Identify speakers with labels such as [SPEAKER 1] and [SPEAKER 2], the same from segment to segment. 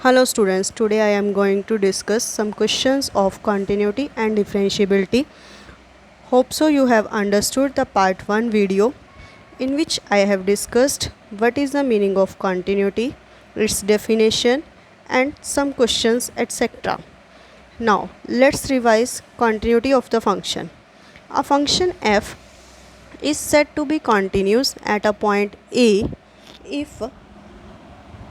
[SPEAKER 1] Hello students, today I am going to discuss some questions of continuity and differentiability. Hope so you have understood the part 1 video in which I have discussed what is the meaning of continuity, its definition and some questions etc. Now let's revise continuity of the function. A function f is said to be continuous at a point a if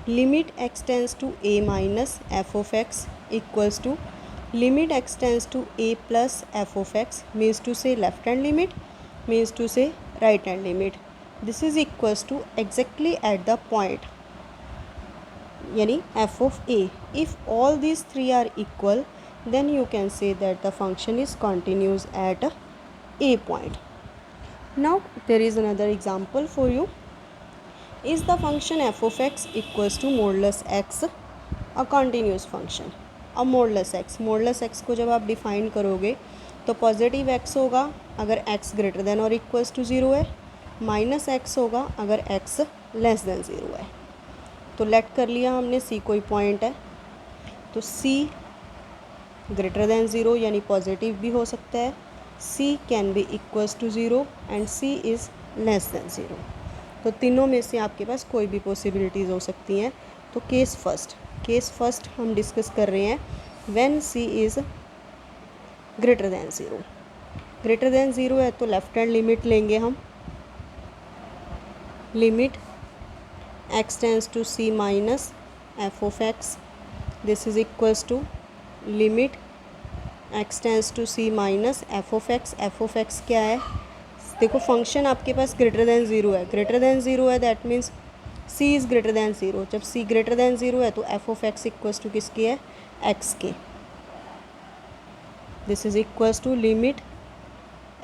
[SPEAKER 1] limit x tends to a minus f of x equals to limit x tends to a plus f of x, means to say left hand limit, means to say right hand limit. This is equals to exactly at the point yani f of a. If all these three are equal, then you can say that the function is continuous at a point. Now there is another example for you. Is the function f of x equals to modulus x a continuous function? अब modulus x को जब आप define करोगे तो positive x होगा अगर x greater than और equals to zero है, माइनस x होगा अगर x लेस देन ज़ीरो है. तो लेट कर लिया हमने c कोई पॉइंट है तो c ग्रेटर देन ज़ीरो यानी पॉजिटिव भी हो सकता है, c can be equals to zero and c is less than zero. तो तीनों में से आपके पास कोई भी पॉसिबिलिटीज़ हो सकती हैं. तो केस फर्स्ट हम डिस्कस कर रहे हैं when c is greater than zero है तो लेफ्ट हैंड लिमिट लेंगे हम. Limit x tends to c minus f of x, this is equals to limit x tends to c minus f of x क्या है? देखो function आपके पास greater than zero है that means c is greater than zero. जब c greater than zero है तो f of x equals to किसकी है? x के. This is equals to limit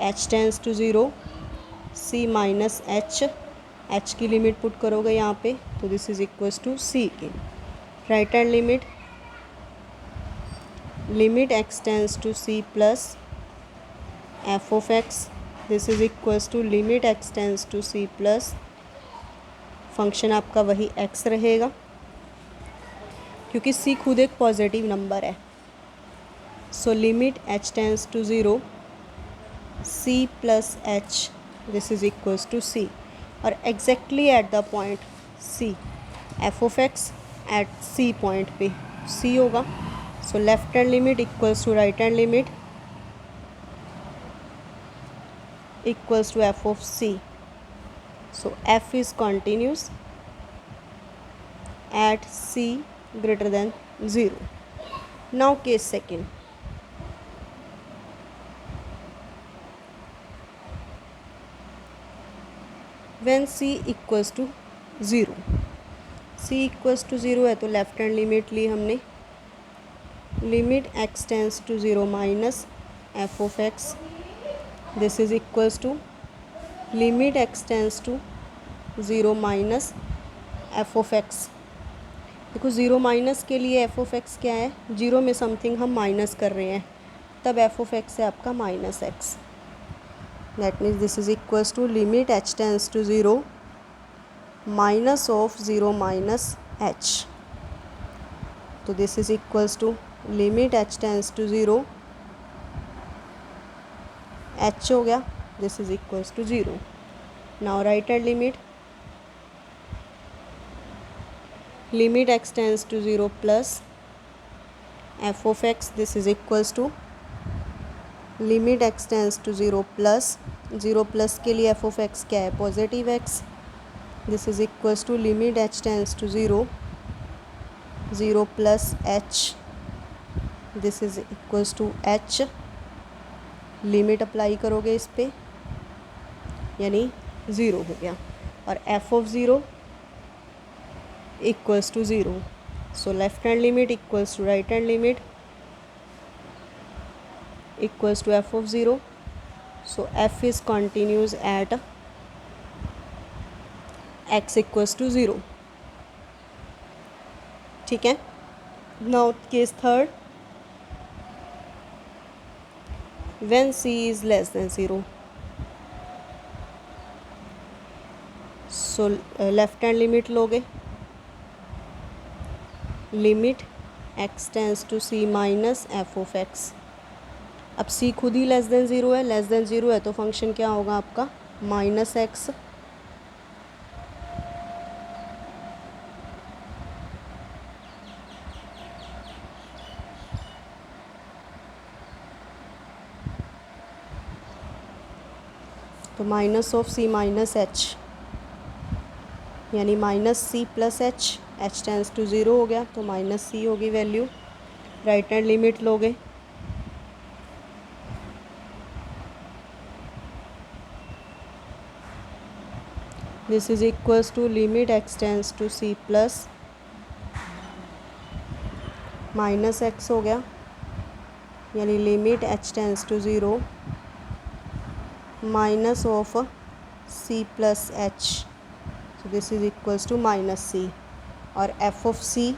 [SPEAKER 1] h tends to zero c minus h की limit put करोगे यहाँ पे तो this is equals to c की. Right hand limit x tends to c plus f of x, this is equals to limit x tends to c plus function आपका वही x रहेगा क्योंकि c खुद एक पॉजिटिव नंबर है. So limit h tends to zero c plus h, this is equals to c. और exactly at the point c f of x at c point पे c होगा. So left hand limit equals to right hand limit equals to f of c. So f is continuous at c greater than 0. Now case second. When c equals to 0, c equals to 0 है तो left hand limit ली हमने. Limit x tends to 0 minus f of x, this is equals to limit x tends to 0 minus f of x. देखो 0 minus के लिए f of x क्या है? 0 में समथिंग हम माइनस कर रहे हैं तब f ऑफ x है आपका minus x. That means this is equals to limit h tends to 0 minus of 0 minus h. तो this is equals to limit h tends to 0 h हो गया, this is equals to 0. Now right hand limit x tends to 0 plus f of x, this is equals to limit x tends to 0 plus के लिए f of x क्या है? Positive x. This is equals to limit h tends to 0 plus h, this is equals to h. Limit apply करोगे इस पे यानी 0 हो गया और f of 0 equals to 0. So left hand limit equals to right hand limit equals to f of 0. So f is continuous at x equals to 0. ठीक है. Now case third, when c is less than 0. So left hand limit लोगे limit x tends to c minus f of x. अब c खुद ही less than zero है, less than zero है तो function क्या होगा आपका माइनस एक्स। तो minus of c minus h यानी minus c plus h tends to zero हो गया तो माइनस c होगी वैल्यू। राइट हैंड लिमिट लोगे this is equals to limit x tends to c plus minus x हो गया यानी limit h tends to zero minus of c plus h, so this is equals to minus c। और f of c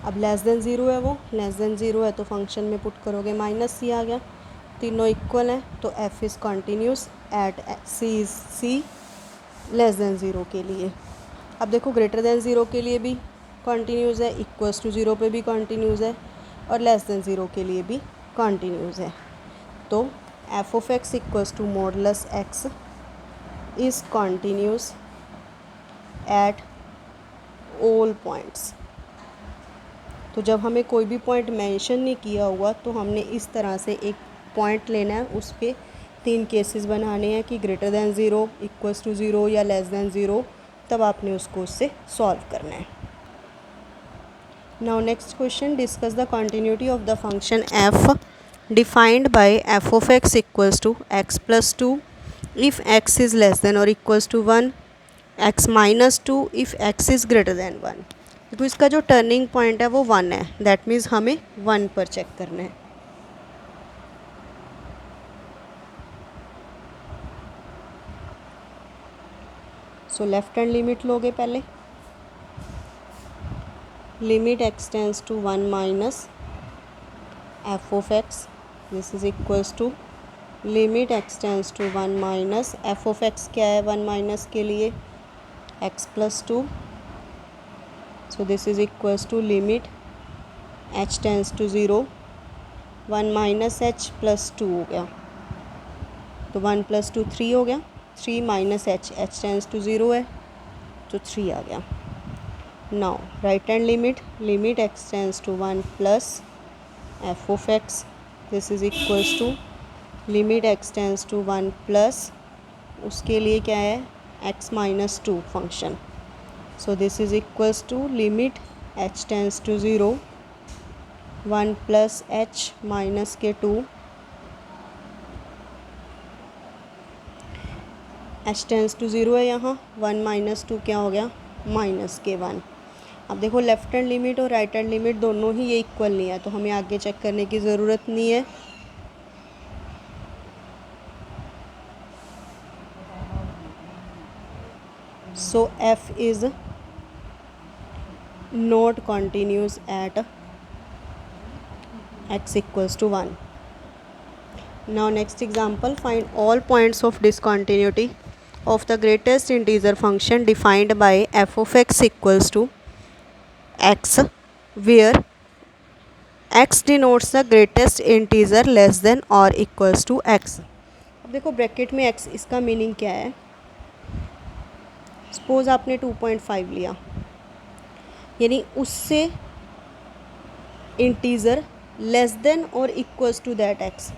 [SPEAKER 1] अब less than zero है, वो less than zero है तो function में पुट करोगे माइनस c आ गया। तीनों इक्वल हैं तो f is continuous at c less than zero के लिए। अब देखो ग्रेटर देन ज़ीरो के लिए भी कॉन्टीन्यूस है, इक्वल्स टू ज़ीरो पे भी कॉन्टीन्यूस है और लेस देन ज़ीरो के लिए भी कॉन्टीन्यूस है। तो f of x equals to modulus x is continuous at all points. तो जब हमें कोई भी पॉइंट मेंशन नहीं किया हुआ तो हमने इस तरह से एक पॉइंट लेना है, उस पर 3 केसेस बनाने हैं कि greater than zero, equals to zero या लेस दैन ज़ीरो, तब आपने उसको उससे सॉल्व करना है। Now next question, discuss the continuity of the function f defined by f of x equals to x plus two if x is less than और equals to 1, x minus two if x is greater than 1। तो इसका जो turning point है वो 1 है, that means हमें 1 पर check करना है। सो लेफ्ट हैंड लिमिट लोगे पहले, limit x tends to 1 minus f of x, this is equals to limit x tends to 1 minus f of x क्या है 1 माइनस के लिए x plus two, so this is equals to limit h tends to zero 1 minus h plus two हो गया तो 1 plus two 3 हो गया, 3 minus h tends to zero है तो 3 आ गया। Now right hand limit, limit x tends to 1 plus f of x, this is equals to limit x tends to 1 plus उसके लिए क्या है x minus two function, so this is equals to limit h tends to zero 1 plus h minus के 2, h tends to zero है यहाँ, 1 minus two क्या हो गया माइनस के 1। अब देखो लेफ्ट हैंड लिमिट और राइट हैंड लिमिट दोनों ही ये इक्वल नहीं है तो हमें आगे चेक करने की ज़रूरत नहीं है। So f is not continuous at x equals to 1। Now next example, find all points of discontinuity of the greatest integer function defined by f of x equals to x where x denotes the greatest integer less than or equals to x। अब देखो bracket में x, इसका meaning क्या है, suppose आपने 2.5 लिया यानी उससे इंटीज़र लेस देन और इक्वल्स टू दैट x,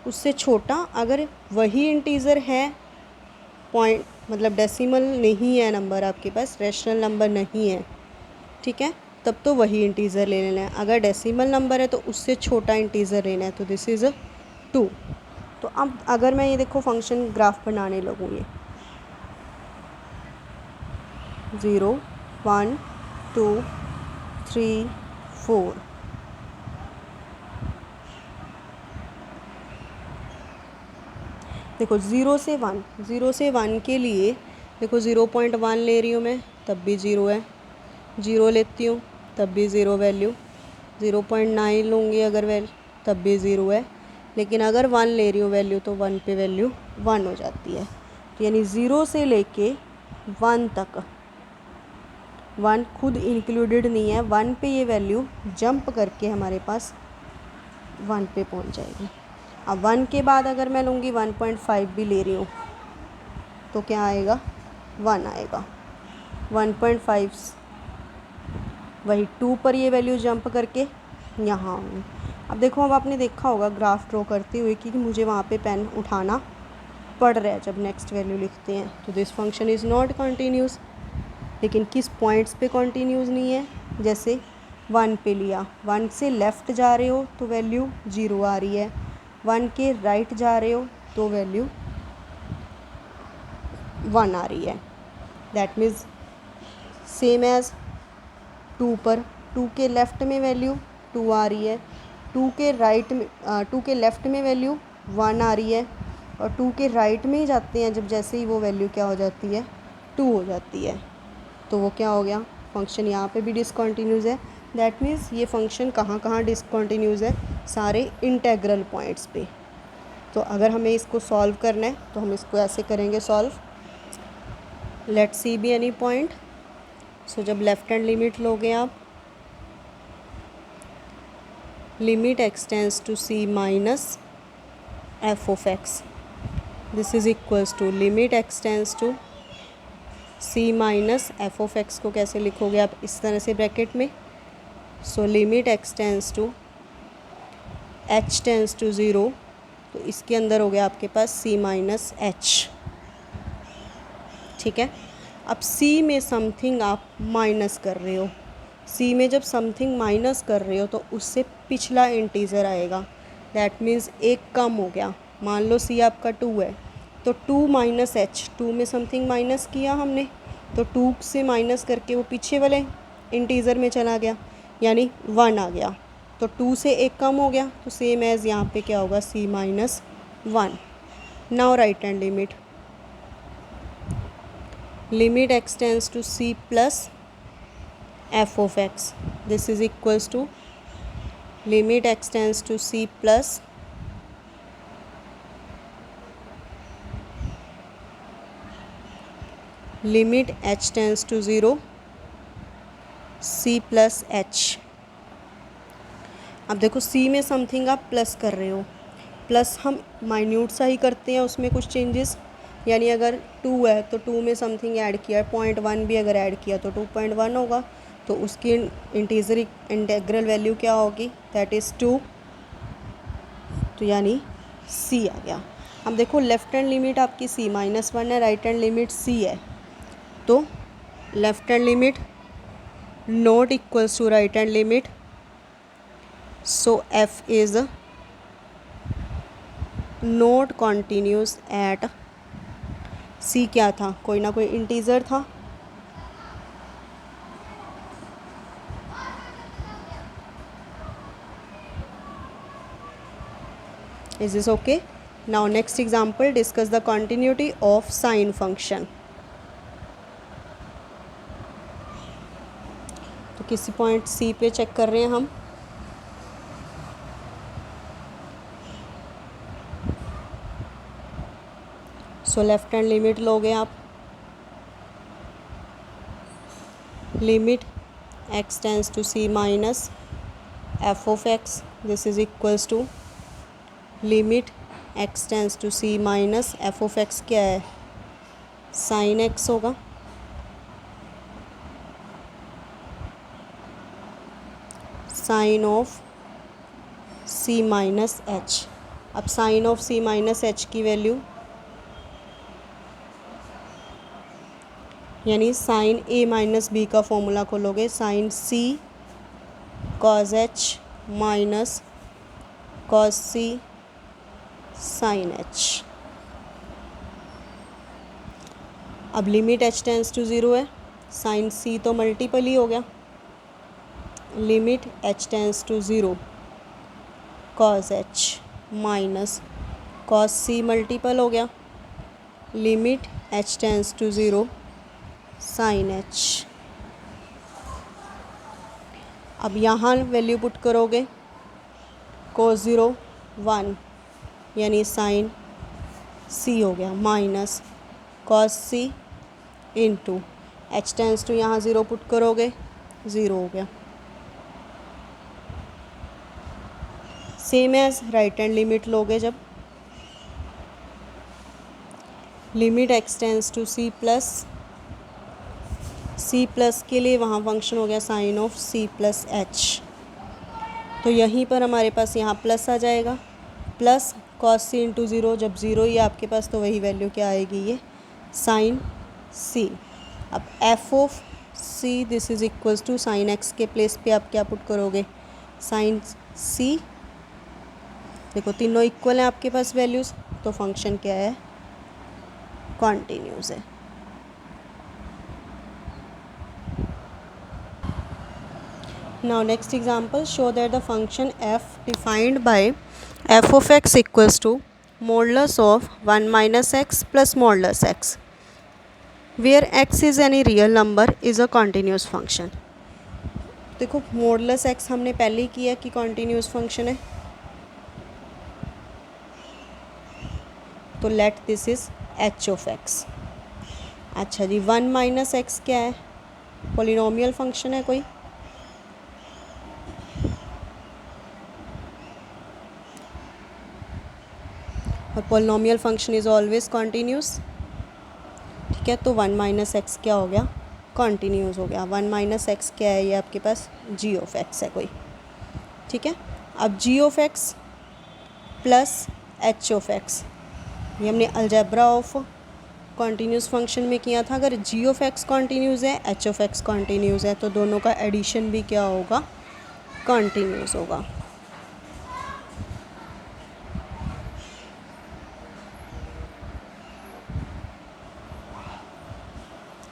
[SPEAKER 1] उससे छोटा अगर वही इंटीज़र है, पॉइंट मतलब डेसिमल नहीं है नंबर आपके पास, रैशनल नंबर नहीं है, ठीक है, तब तो वही इंटीज़र ले लेना है। अगर डेसिमल नंबर है तो उससे छोटा इंटीज़र लेना है, तो दिस इज़ 2। तो अब अगर मैं ये देखो फंक्शन ग्राफ बनाने लगूँ, ये 0 1 2 3 4, देखो 0 से 1 के लिए देखो 0.1 ले रही हूँ मैं तब भी 0 है, 0 लेती हूँ तब भी 0 वैल्यू, 0.9 लूँगी अगर तब भी 0 है, लेकिन अगर 1 ले रही हूँ वैल्यू तो 1 पे वैल्यू 1 हो जाती है। यानी 0 से लेके 1 तक 1 खुद इंक्लूडेड नहीं है, 1 पे ये वैल्यू जंप करके हमारे पास 1 पे पहुंच जाएगी। अब 1 के बाद अगर मैं लूँगी 1.5 भी ले रही हूँ तो क्या आएगा, 1 आएगा। 1.5 वही 2 पर ये वैल्यू जंप करके यहाँ आऊँगी। अब देखो, अब आपने देखा होगा ग्राफ ड्रॉ करते हुए कि मुझे वहाँ पे पेन उठाना पड़ रहा है जब नेक्स्ट वैल्यू लिखते हैं। तो this function is not continuous. लेकिन किस पॉइंट्स पे कॉन्टीन्यूस नहीं है, जैसे 1 पे लिया, 1 से लेफ़्ट जा रहे हो तो वैल्यू 0 आ रही है, 1 के राइट जा रहे हो तो वैल्यू 1 आ रही है। दैट मीन्स सेम एज़ 2 पर 2 के लेफ़्ट में वैल्यू 2 आ रही है, 2 के राइट में 2 के लेफ़्ट में वैल्यू 1 आ रही है, और 2 के राइट में ही जाते हैं जब, जैसे ही वो वैल्यू क्या हो जाती है, 2 हो जाती है। तो वो क्या हो गया, फंक्शन यहाँ पे भी डिसकंटिन्यूस है। दैट मीन्स ये फंक्शन कहाँ कहाँ डिसकंटिन्यूस है, सारे इंटेग्रल पॉइंट्स पे। तो अगर हमें इसको सॉल्व करना है तो हम इसको ऐसे करेंगे solve. Let c be any point. So जब लेफ्ट हैंड लिमिट लोगे आप, limit x tends to c minus f of x, this is equals to limit x tends to c minus f of x को कैसे लिखोगे आप, इस तरह से ब्रैकेट में। So limit x tends to h tends to 0, तो इसके अंदर हो गया आपके पास सी माइनस एच। ठीक है। अब सी में समथिंग आप माइनस कर रहे हो, सी में जब समथिंग माइनस कर रहे हो तो उससे पिछला इंटीजर आएगा। दैट मीन्स एक कम हो गया। मान लो सी आपका 2 है तो 2 माइनस एच, 2 में समथिंग माइनस किया हमने तो 2 से माइनस करके वो पीछे वाले इंटीजर में चला गया, यानी 1 आ गया। तो 2 से एक कम हो गया, तो सेम एज़ यहाँ पे क्या होगा, c minus 1। Now right hand limit, limit x tends to c plus f of x, this is equals to limit x tends to c plus limit h tends to 0 c plus h. अब देखो सी में something आप plus कर रहे हो, plus हम minute सा ही करते हैं, उसमें कुछ चेंजेस, यानी अगर 2 है तो 2 में समथिंग ऐड किया, 0.1 भी अगर ऐड किया तो 2.1 होगा, तो उसकी इंटीजर इंटेग्रल वैल्यू क्या होगी, दैट इज़ 2, तो यानी सी आ गया। अब देखो लेफ्ट हैंड लिमिट आपकी सी माइनस 1 है, राइट हैंड लिमिट सी है, तो left hand limit not equals to right hand limit, so f is not continuous at c. क्या था, कोई ना कोई इंटीजर था, is this okay. Now next example, discuss the continuity of sine function. तो किसी पॉइंट सी पे चेक कर रहे हैं हम, सो लेफ्ट हैंड लिमिट लोगे आप, limit x tends to c minus f of x, this is equals to limit x tends to c minus f of x क्या है, साइन एक्स होगा, sine of c minus h. अब sine of c minus h की value, यानी sine a minus b का formula खोलोगे, sine c cos h minus cos c sine h. अब limit h tends to 0 है, sine सी तो multiple ही हो गया, limit h tends to 0 cos h minus cos c multiple हो गया, limit h tends to 0 sine h. अब यहाँ वैल्यू पुट करोगे, cos 0 1, यानी साइन सी हो गया, minus cos c into h tends to यहाँ 0 पुट करोगे, 0 हो गया। Same as right hand limit लोगे जब, limit x tends to c plus के लिए वहाँ फंक्शन हो गया sine of c plus h, तो यहीं पर हमारे पास यहाँ प्लस आ जाएगा, plus cos c into zero, जब ज़ीरो ही है आपके पास तो वही वैल्यू क्या आएगी, ये साइन सी। अब f of c this is equals to sine x के प्लेस पे आप क्या पुट करोगे, साइन सी। देखो तीनों इक्वल हैं आपके पास वैल्यूज़, तो फंक्शन क्या है, कॉन्टिन्यूस है। Now next example, show that the function f defined by f of x equals to modulus of 1 minus x plus modulus x, where x is any real number, is a continuous function। देखो modulus x हमने पहले ही किया कि continuous function है, तो let this is h of x। अच्छा जी, 1 minus x क्या है, पोलिनोमियल फंक्शन है कोई, और polynomial function is always continuous. ठीक है, तो 1 माइनस एक्स क्या हो गया, कॉन्टीन्यूस हो गया। 1 माइनस एक्स क्या है, ये आपके पास जी ऑफ एक्स है कोई। ठीक है, अब g of x plus h of x, ये हमने अलजेब्रा ऑफ कॉन्टीन्यूस फंक्शन में किया था। अगर जी ऑफ एक्स कॉन्टीन्यूस है, एच ऑफ एक्स कॉन्टीन्यूस है, तो दोनों का एडिशन भी क्या होगा, कॉन्टीन्यूस होगा।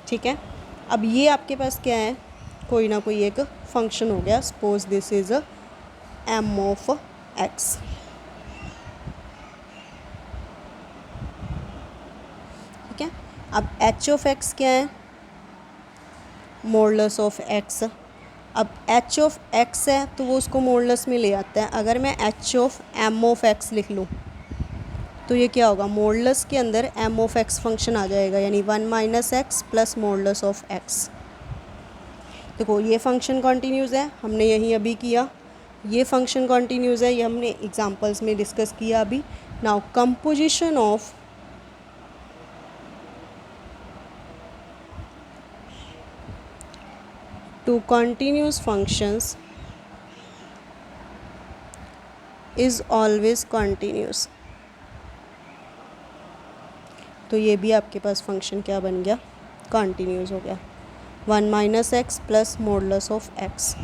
[SPEAKER 1] ठीक है, अब ये आपके पास क्या है, कोई ना कोई एक फंक्शन हो गया, suppose this is m of x. ठीक है, अब एच ऑफ एक्स क्या है, मॉडुलस ऑफ एक्स। अब एच ऑफ एक्स है तो वो उसको मॉडुलस में ले आता है। अगर मैं h of m of x लिख लूँ तो ये क्या होगा, मॉडुलस के अंदर एम ऑफ एक्स फंक्शन आ जाएगा, यानी 1 minus x plus modulus of x. देखो ये फंक्शन कॉन्टीन्यूस है, हमने यही अभी किया, ये फंक्शन कॉन्टीन्यूस है, ये हमने एग्जांपल्स में डिस्कस किया अभी। Now composition of two continuous functions is always continuous. तो ये भी आपके पास फंक्शन क्या बन गया, कॉन्टीन्यूस हो गया। 1 minus x plus modulus of x.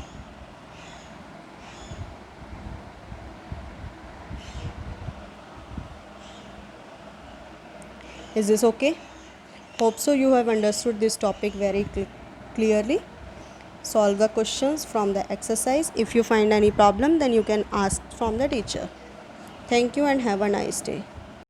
[SPEAKER 1] Is this okay? Hope so you have understood this topic very clearly. Solve the questions from the exercise. If you find any problem, then you can ask from the teacher. Thank you and have a nice day.